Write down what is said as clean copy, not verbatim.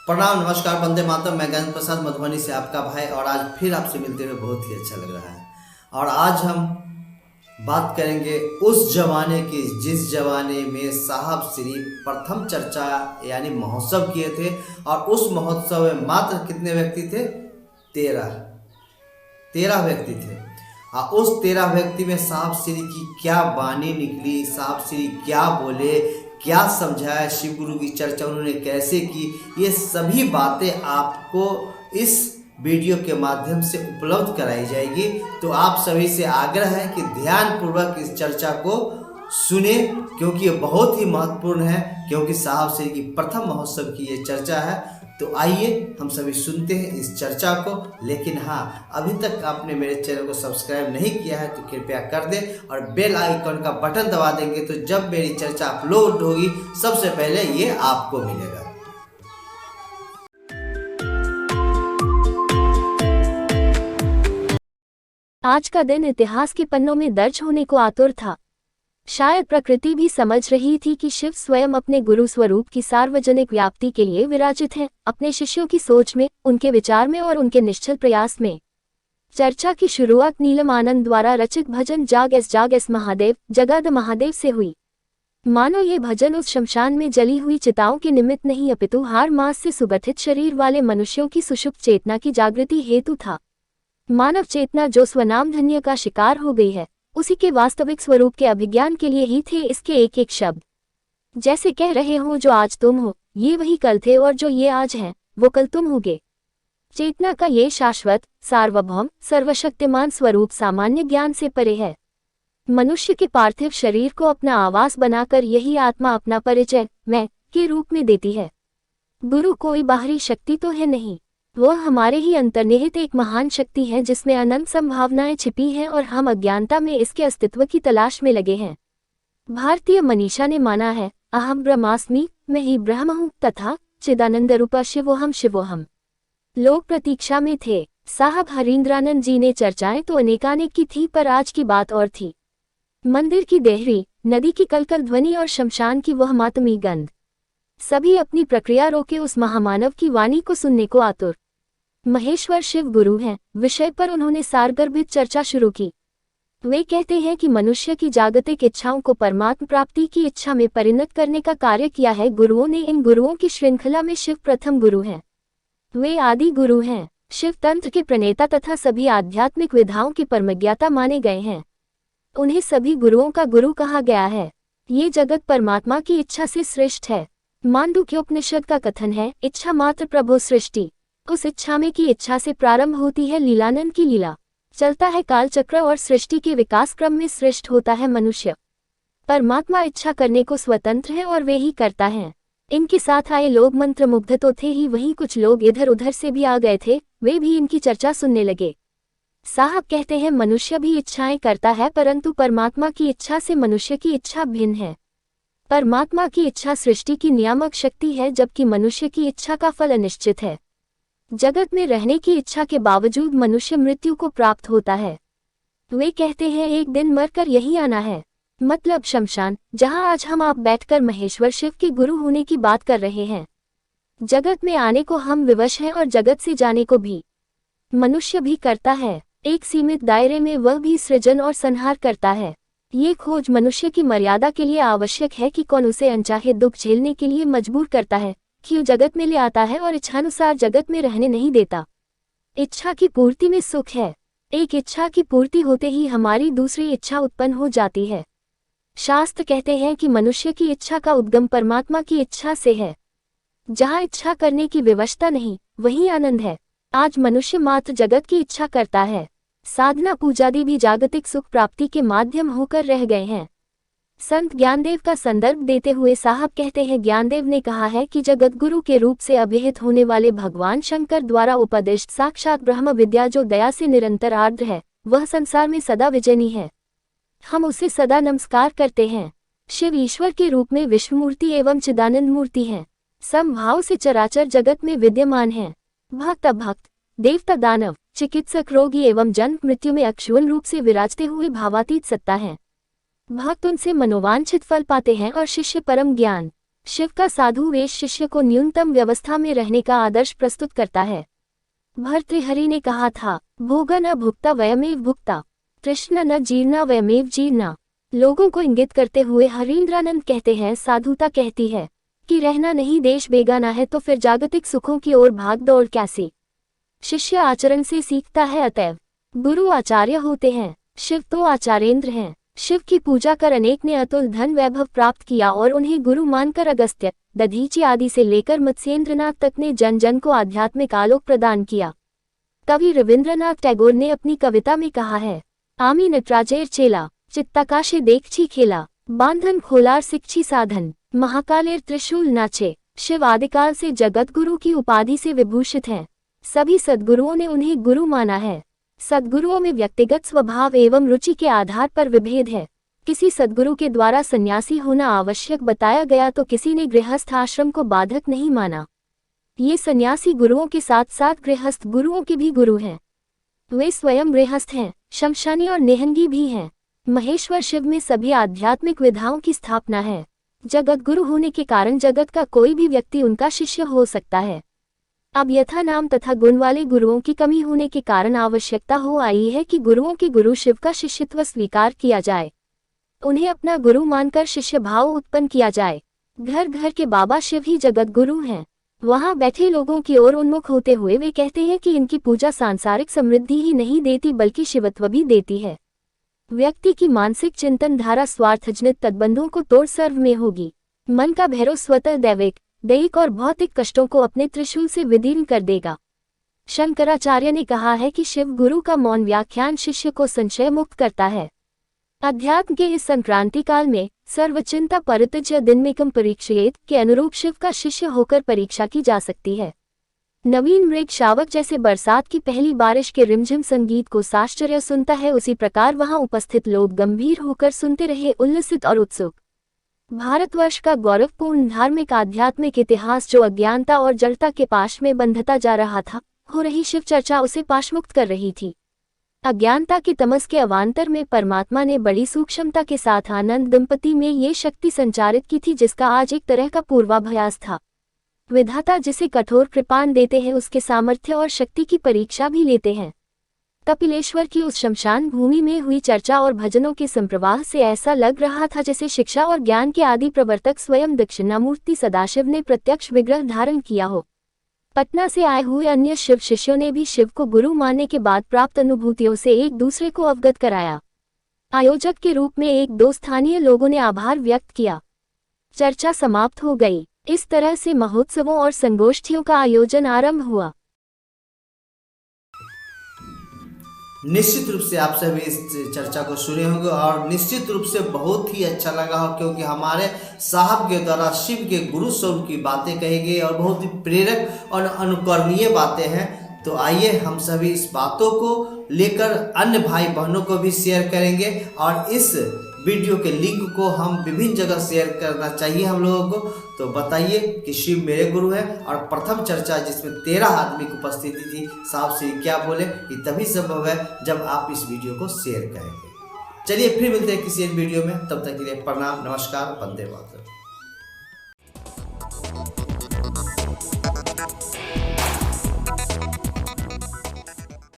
प्रणाम, नमस्कार, वंदे मातरम। मैं ज्ञान प्रसाद मधुबनी से आपका भाई, और आज फिर आपसे मिलते हुए बहुत ही अच्छा लग रहा है। और आज हम बात करेंगे उस जमाने की जिस जमाने में साहब श्री प्रथम चर्चा यानी महोत्सव किए थे। और उस महोत्सव में मात्र कितने व्यक्ति थे? 13 व्यक्ति थे। और उस 13 व्यक्ति में साहब श्री की क्या वाणी निकली, साहब श्री क्या बोले, क्या समझाया, शिव गुरु की चर्चा उन्होंने कैसे की, ये सभी बातें आपको इस वीडियो के माध्यम से उपलब्ध कराई जाएगी। तो आप सभी से आग्रह है कि ध्यानपूर्वक इस चर्चा को सुने, क्योंकि ये बहुत ही महत्वपूर्ण है, क्योंकि साहब श्री की प्रथम महोत्सव की ये चर्चा है। तो आइए हम सभी सुनते हैं इस चर्चा को। लेकिन हाँ, अभी तक आपने मेरे चैनल को सब्सक्राइब नहीं किया है तो कृपया कर दें और बेल आइकन का बटन दबा देंगे, तो जब मेरी चर्चा अपलोड होगी सबसे पहले ये आपको मिलेगा। आज का दिन इतिहास के पन्नों में दर्ज होने को आतुर था। शायद प्रकृति भी समझ रही थी कि शिव स्वयं अपने गुरु स्वरूप की सार्वजनिक व्याप्ति के लिए विराजित हैं, अपने शिष्यों की सोच में, उनके विचार में और उनके निश्चल प्रयास में। चर्चा की शुरुआत नीलम आनंद द्वारा रचित भजन जाग एस महादेव जगाद महादेव से हुई। मानो ये भजन उस शमशान में जली हुई चिताओं के निमित्त नहीं, अपितु हार मास से सुगठित शरीर वाले मनुष्यों की सुषुप्त चेतना की जागृति हेतु था। मानव चेतना जो स्वनाम धन्य का शिकार हो गई है, उसी के वास्तविक स्वरूप के अभिज्ञान के लिए ही थे इसके एक एक शब्द। जैसे कह रहे हो, जो आज तुम हो ये वही कल थे, और जो ये आज हैं वो कल तुम होगे। चेतना का ये शाश्वत, सार्वभौम, सर्वशक्तिमान स्वरूप सामान्य ज्ञान से परे है। मनुष्य के पार्थिव शरीर को अपना आवास बनाकर यही आत्मा अपना परिचय मैं के रूप में देती है। गुरु कोई बाहरी शक्ति तो है नहीं, वह हमारे ही अंतर्निहित एक महान शक्ति है जिसमें अनंत संभावनाएं छिपी हैं और हम अज्ञानता में इसके अस्तित्व की तलाश में लगे हैं। भारतीय मनीषा ने माना है, अहम ब्रह्मास्मि, मैं ही ब्रह्म हूँ, तथा चिदानंद रूपा शिवोहम शिवोहम। लोग प्रतीक्षा में थे। साहब हरींद्रानंद जी ने चर्चाएं तो अनेकानेक की थी, पर आज की बात और थी। मंदिर की देहरी, नदी की कलकल ध्वनि और शमशान की वह मातमी गंध, सभी अपनी प्रक्रिया रोके उस महामानव की वाणी को सुनने को आतुर। महेश्वर शिव गुरु हैं विषय पर उन्होंने सारगर्भित चर्चा शुरू की। वे कहते हैं कि मनुष्य की जागतिक इच्छाओं को परमात्म प्राप्ति की इच्छा में परिणत करने का कार्य किया है गुरुओं ने। इन गुरुओं की श्रृंखला में शिव प्रथम गुरु हैं। वे आदि गुरु हैं, शिव तंत्र के प्रणेता तथा सभी आध्यात्मिक विधाओं के परमज्ञाता माने गए हैं। उन्हें सभी गुरुओं का गुरु कहा गया है। ये जगत परमात्मा की इच्छा से सृष्ट है। मांडुक्योपनिषद का कथन है, इच्छा मात्र प्रभो सृष्टि। उस इच्छा में की इच्छा से प्रारंभ होती है लीलानंद की लीला। चलता है कालचक्र और सृष्टि के विकास क्रम में सृष्ट होता है मनुष्य। परमात्मा इच्छा करने को स्वतंत्र है और वे ही करता है। इनके साथ आए लोग मंत्रमुग्ध तो थे ही, वहीं कुछ लोग इधर उधर से भी आ गए थे, वे भी इनकी चर्चा सुनने लगे। साहब कहते हैं, मनुष्य भी इच्छाएं करता है, परंतु परमात्मा की इच्छा से मनुष्य की इच्छा भिन्न है। परमात्मा की इच्छा सृष्टि की नियामक शक्ति है, जबकि मनुष्य की इच्छा का फल अनिश्चित है। जगत में रहने की इच्छा के बावजूद मनुष्य मृत्यु को प्राप्त होता है। वे कहते हैं, एक दिन मरकर यही आना है, मतलब शमशान, जहां आज हम आप बैठकर महेश्वर शिव के गुरु होने की बात कर रहे हैं। जगत में आने को हम विवश हैं और जगत से जाने को भी। मनुष्य भी करता है, एक सीमित दायरे में वह भी सृजन और संहार करता है। ये खोज मनुष्य की मर्यादा के लिए आवश्यक है कि कौन उसे अनचाहे दुख झेलने के लिए मजबूर करता है, क्यों जगत में ले आता है और इच्छानुसार जगत में रहने नहीं देता। इच्छा की पूर्ति में सुख है। एक इच्छा की पूर्ति होते ही हमारी दूसरी इच्छा उत्पन्न हो जाती है। शास्त्र कहते हैं कि मनुष्य की इच्छा का उद्गम परमात्मा की इच्छा से है। जहाँ इच्छा करने की विवशता नहीं, वहीं आनंद है। आज मनुष्य मात्र जगत की इच्छा करता है। साधना पूजादि भी जागतिक सुख प्राप्ति के माध्यम होकर रह गए हैं। संत ज्ञानदेव का संदर्भ देते हुए साहब कहते हैं, ज्ञानदेव ने कहा है कि जगत गुरु के रूप से अभिहित होने वाले भगवान शंकर द्वारा उपदिष्ट साक्षात ब्रह्म विद्या जो दया से निरंतर आर्द्र है, वह संसार में सदा विजयनी है। हम उसे सदा नमस्कार करते हैं। शिव ईश्वर के रूप में विश्वमूर्ति एवं चिदानंद मूर्ति हैं। समभाव से चराचर जगत में विद्यमान हैं। भक्त अभक्त, देवता दानव, चिकित्सक रोगी एवं जन्म मृत्यु में अक्षुण्ण रूप से विराजते हुए भावातीत सत्ता हैं। भक्त उनसे मनोवांछित फल पाते हैं और शिष्य परम ज्ञान। शिव का साधु वेश शिष्य को न्यूनतम व्यवस्था में रहने का आदर्श प्रस्तुत करता है। भर्तृहरि ने कहा था, भोग न भुक्ता वयमेव भुक्ता, तृष्णा न जीर्णा वयमेव जीर्णा। लोगों को इंगित करते हुए हरीन्द्रानंद कहते हैं, साधुता कहती है कि रहना नहीं देश बेगाना है, तो फिर जागतिक सुखों की ओर भाग दौड़ कैसी। शिष्य आचरण से सीखता है, अतएव गुरु आचार्य होते हैं। शिव तो आचार्येंद्र हैं। शिव की पूजा कर अनेक ने अतुल धन वैभव प्राप्त किया और उन्हें गुरु मानकर अगस्त्य, दधीची आदि से लेकर मत्स्येंद्रनाथ तक ने जन जन को आध्यात्मिक आलोक प्रदान किया। कवि रविंद्रनाथ टैगोर ने अपनी कविता में कहा है, आमी नटराजेर चेला, चित्ताकाशे देखछी खेला, बांधन खोलार सिक्छी साधन, महाकालेर त्रिशूल नाचे। शिव आदिकाल से जगत गुरु की उपाधि से विभूषित हैं। सभी सद्गुरुओं ने उन्हें गुरु माना है। सद्गुरुओं में व्यक्तिगत स्वभाव एवं रुचि के आधार पर विभेद है। किसी सद्गुरु के द्वारा सन्यासी होना आवश्यक बताया गया तो किसी ने गृहस्थ आश्रम को बाधक नहीं माना। ये सन्यासी गुरुओं के साथ साथ गृहस्थ गुरुओं के भी गुरु हैं। वे स्वयं गृहस्थ हैं, शमशानी और नेहंगी भी हैं। महेश्वर शिव में सभी आध्यात्मिक विधाओं की स्थापना है। जगत गुरु होने के कारण जगत का कोई भी व्यक्ति उनका शिष्य हो सकता है। अब यथा नाम तथा गुण वाले गुरुओं की कमी होने के कारण आवश्यकता हो आई है कि गुरुओं के गुरु शिव का शिष्यत्व स्वीकार किया जाए, उन्हें अपना गुरु मानकर शिष्य भाव उत्पन्न किया जाए। घर घर के बाबा शिव ही जगत गुरु हैं। वहां बैठे लोगों की ओर उन्मुख होते हुए वे कहते हैं कि इनकी पूजा सांसारिक समृद्धि ही नहीं देती बल्कि शिवत्व भी देती है। व्यक्ति की मानसिक चिंतन धारा स्वार्थजनित तटबंधों को तोड़ सर्व में होगी। मन का भैरव स्वतः दैविक और भौतिक कष्टों को अपने त्रिशूल से विदीर्ण कर देगा। शंकराचार्य ने कहा है कि शिव गुरु का मौन व्याख्यान शिष्य को संशय मुक्त करता है। अध्यात्म के इस संक्रांति काल में सर्वचिंता परित्यज्य दिनमेकं परीक्षयेत् के अनुरूप शिव का शिष्य होकर परीक्षा की जा सकती है। नवीन मृग शावक जैसे बरसात की पहली बारिश के रिमझिम संगीत को साश्चर्य सुनता है, उसी प्रकार वहां उपस्थित लोग गंभीर होकर सुनते रहे, उल्लसित और उत्सुक। भारतवर्ष का गौरवपूर्ण धार्मिक आध्यात्मिक इतिहास जो अज्ञानता और जड़ता के पाश में बंधता जा रहा था, हो रही शिव चर्चा उसे पाशमुक्त कर रही थी। अज्ञानता की तमस के अवान्तर में परमात्मा ने बड़ी सूक्ष्मता के साथ आनंद दंपति में ये शक्ति संचारित की थी जिसका आज एक तरह का पूर्वाभ्यास था। विधाता जिसे कठोर कृपाण देते हैं उसके सामर्थ्य और शक्ति की परीक्षा भी लेते हैं। कपिलेश्वर की उस शमशान भूमि में हुई चर्चा और भजनों के संप्रवाह से ऐसा लग रहा था जैसे शिक्षा और ज्ञान के आदि प्रवर्तक स्वयं दक्षिणामूर्ति सदाशिव ने प्रत्यक्ष विग्रह धारण किया हो। पटना से आए हुए अन्य शिव शिष्यों ने भी शिव को गुरु मानने के बाद प्राप्त अनुभूतियों से एक दूसरे को अवगत कराया। आयोजक के रूप में एक दो स्थानीय लोगों ने आभार व्यक्त किया। चर्चा समाप्त हो गई। इस तरह से महोत्सवों और संगोष्ठियों का आयोजन आरंभ हुआ। निश्चित रूप से आप सभी इस चर्चा को सुने होंगे और निश्चित रूप से बहुत ही अच्छा लगा हो, क्योंकि हमारे साहब के द्वारा शिव के गुरु स्वरूप की बातें कही गई और बहुत ही प्रेरक और अनुकरणीय बातें हैं। तो आइए हम सभी इस बातों को लेकर अन्य भाई बहनों को भी शेयर करेंगे और इस वीडियो के लिंक को हम विभिन्न जगह शेयर करना चाहिए हम लोगों को। तो बताइए कि शिव मेरे गुरु है और प्रथम चर्चा जिसमें 13 आदमी की उपस्थिति थी, साहब श्री क्या बोले, ये तभी संभव है जब आप इस वीडियो को शेयर करेंगे। चलिए फिर मिलते हैं किसी एक वीडियो में, तब तक के लिए प्रणाम, नमस्कार, वंदे मातरम।